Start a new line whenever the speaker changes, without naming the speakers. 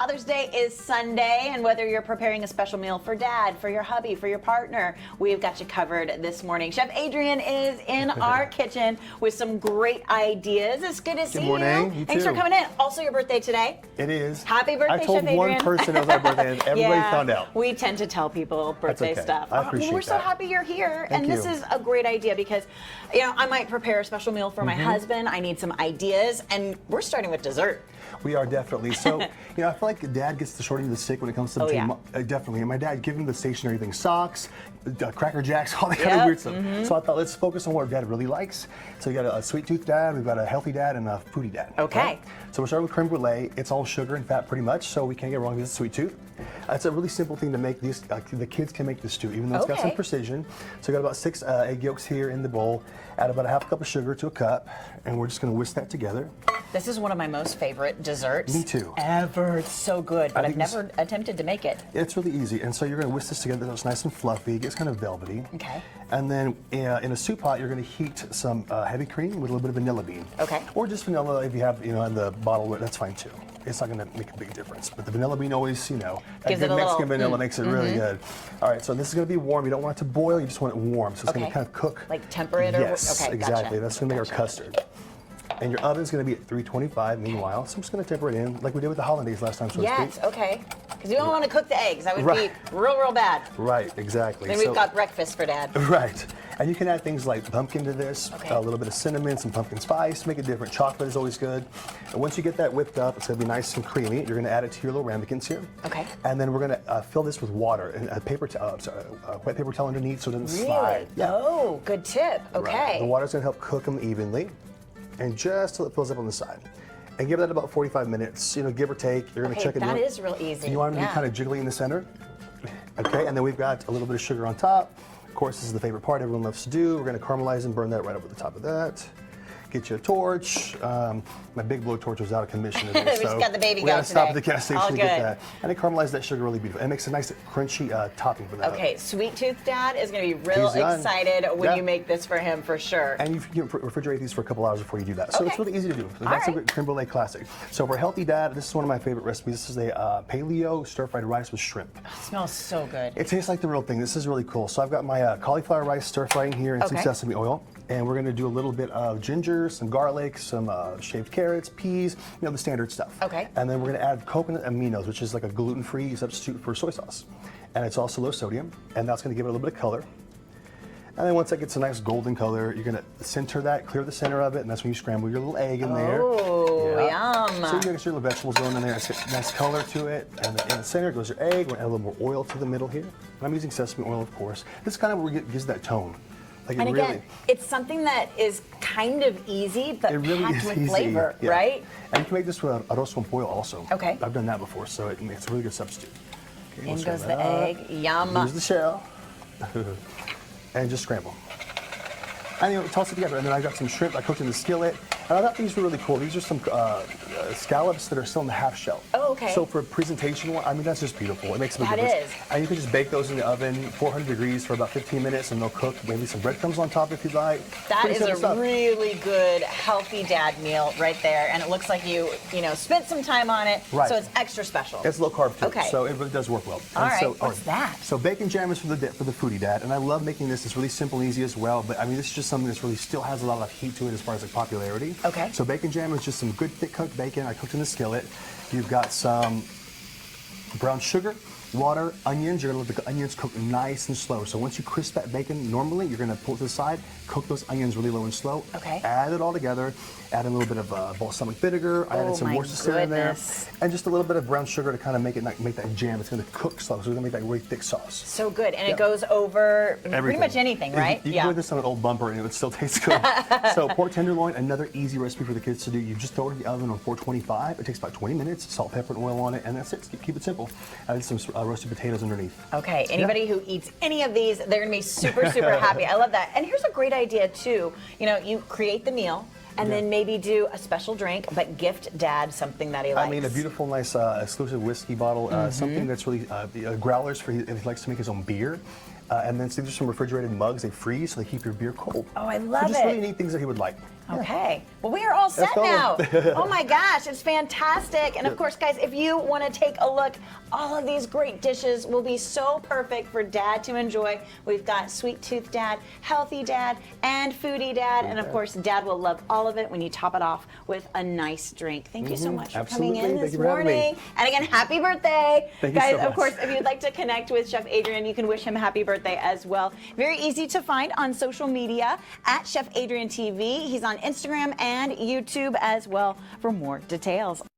Father's Day is Sunday, and whether you're preparing a special meal for dad, for your hubby, for your partner, we've got you covered this morning. Chef Adrian is in our kitchen with some great ideas. It's good to see you.
Good morning. You
Thanks for coming in. Also, your birthday today.
It is.
Happy birthday,
I told
Chef Adrian.
one person it was our birthday, and everybody found out.
We tend to tell people birthday
okay.
stuff.
I appreciate
We're so
that.
happy you're here,
Thank
and this
you.
is a great idea because, you know, I might prepare a special meal for my husband. I need some ideas, and we're starting with dessert.
We are definitely. So, you know, I feel like Dad gets the short end of the stick when it comes to definitely. And my dad gave him the stationary things, socks, Cracker Jacks, all that kind of weird stuff. So I thought, let's focus on what Dad really likes. So you got a sweet tooth dad, we've got a healthy dad, and a foodie dad.
Okay.
Right? So we're starting with creme brulee. It's all sugar and fat pretty much, so we can't get wrong with a sweet tooth. It's a really simple thing to make. These the kids can make this too, even though it's got some precision. So we got about 6 egg yolks here in the bowl. Add about a half cup of sugar to a cup, and we're just going to whisk that together.
This is one of my most favorite desserts.
Me too.
Ever. It's so good, but I've never attempted to make it.
It's really easy, and so you're going to whisk this together so it's nice and fluffy. It gets kind of velvety.
Okay.
And then in a soup pot, you're going to heat some heavy cream with a little bit of vanilla bean.
Okay.
Or just vanilla if you have, you know, in the bottle. That's fine too. It's not going to make a big difference, but the vanilla bean always, you know,
gives
good
it a
Mexican
little,
vanilla makes it really good. All right, so this is going to be warm. You don't want it to boil. You just want it warm, so it's going to kind of cook.
Like temper it or
yes,
okay,
exactly.
Gotcha.
That's going to make our custard. And your oven's going to be at 325 meanwhile, so I'm just going to temper it in like we did with the hollandaise last time, so to speak.
Yes, okay. Because you don't want to cook the eggs. That would
Right.
be real, real bad.
Right, exactly.
Then we've got breakfast for Dad.
Right. And you can add things like pumpkin to this,
Okay.
a little bit of cinnamon, some pumpkin spice, make it different. Chocolate is always good. And once you get that whipped up, it's going to be nice and creamy. You're going to add it to your little ramekins here.
Okay.
And then we're going to fill this with water and a paper towel, wet paper towel underneath so it doesn't
Really?
slide. Yeah.
Oh, good tip. Okay.
Right. The water's going to help cook them evenly, and just till it fills up on the side. And give that about 45 minutes, you know, give or take. You're going to check it.
That is real easy.
You want them to be kind of jiggly in the center. Okay, and then we've got a little bit of sugar on top. Of course, this is the favorite part everyone loves to do. We're going to caramelize and burn that right over the top of that. Get you a torch. My big blowtorch was out of commission today,
We just got the baby
we got
goat
to stop at
today.
the gas station
All
to get
good.
that. And it caramelizes that sugar really beautiful. It makes a nice crunchy topping for that.
Okay, Sweet Tooth Dad is going to be real
He's done.
excited when
Yeah.
you make this for him, for sure.
And you can refrigerate these for a couple hours before you do that. So it's really easy to do. So that's
right.
a creme brulee classic. So for a healthy dad, this is one of my favorite recipes. This is a paleo stir-fried rice with shrimp.
It smells so good.
It tastes like the real thing. This is really cool. So I've got my cauliflower rice stir-frying here and some sesame oil. And we're going to do a little bit of ginger, some garlic, some shaved carrots, peas, you know, the standard stuff.
Okay.
And then we're going to add coconut aminos, which is like a gluten-free substitute for soy sauce. And it's also low sodium, and that's going to give it a little bit of color. And then once that gets a nice golden color, you're going to center that, clear the center of it, and that's when you scramble your little egg in there.
Oh, yum.
So you got your little vegetables going in there. It's got nice color to it. And in the center goes your egg. We're going to add a little more oil to the middle here. I'm using sesame oil, of course. This is kind of where it gives that tone. Like
And
it
again,
really,
it's something that is kind of easy, but
it really
packed
is
with
easy.
flavor,
Yeah.
right?
And you can make this with arroz con pollo also.
Okay.
I've done that before, so it makes a really good substitute. Okay,
In
we'll
goes
scramble
the
that
egg.
up.
Yum.
Here's the shell. And just scramble. And you know, toss it together. And then I got some shrimp I cooked in the skillet. And I thought these were really cool. These are some scallops that are still in the half shell.
Oh, okay.
So for a presentation, I mean, that's just beautiful. It makes a big
That
difference.
is.
And you can just bake those in the oven, 400 degrees for about 15 minutes, and they'll cook. Maybe some breadcrumbs on top if you'd like.
That
Pretty
is
simple
a
stuff.
really good, healthy dad meal right there. And it looks like you spent some time on it.
Right.
So it's extra special.
It's low carb too,
Okay.
so it really does work well.
All
And
right,
so,
what's that?
So bacon jam is for the foodie dad, and I love making this. It's really simple and easy as well. But I mean, this is just something that's really still has a lot of heat to it as far as like popularity.
Okay.
So bacon jam is just some good thick cooked bacon. I cooked in the skillet. You've got some brown sugar, water, onions. You're gonna let the onions cook nice and slow. So once you crisp that bacon, normally you're gonna pull it to the side, cook those onions really low and slow.
Okay.
Add it all together. Add in a little bit of balsamic vinegar. I added some
my
Worcestershire in there,
goodness.
and just a little bit of brown sugar to kind of make that jam. It's gonna cook slow, so it's gonna make that really thick sauce.
So good. And
Yeah.
it goes over pretty
Everything.
much anything, right?
You can put this on an old bumper and it would still taste good. So pork tenderloin, another easy recipe for the kids to do. You just throw it in the oven on 425. It takes about 20 minutes. Salt, pepper, and oil on it, and that's it. Keep it simple. Add some roasted potatoes underneath.
Okay, anybody who eats any of these, they're gonna be super, super happy. I love that. And here's a great idea too. You create the meal, and then maybe do a special drink, but gift Dad something that he likes.
I mean, a beautiful, nice, exclusive whiskey bottle, something that's really growlers for if he likes to make his own beer. And then so these are some refrigerated mugs. They freeze, so they keep your beer cold.
Oh, I love
so just
it.
really neat things that he would like.
Okay. Well, we are all set now. Oh my gosh, it's fantastic. And of course, guys, if you want to take a look, all of these great dishes will be so perfect for Dad to enjoy. We've got Sweet Tooth Dad, Healthy Dad, and Foodie Dad. And of course, Dad will love all of it when you top it off with a nice drink. Thank you so much for coming in this morning. And again, happy birthday.
Thank you
guys,
so much.
Of course, if you'd like to connect with Chef Adrian, you can wish him happy birthday as well. Very easy to find on social media at Chef Adrian TV. He's on Instagram and YouTube as well for more details.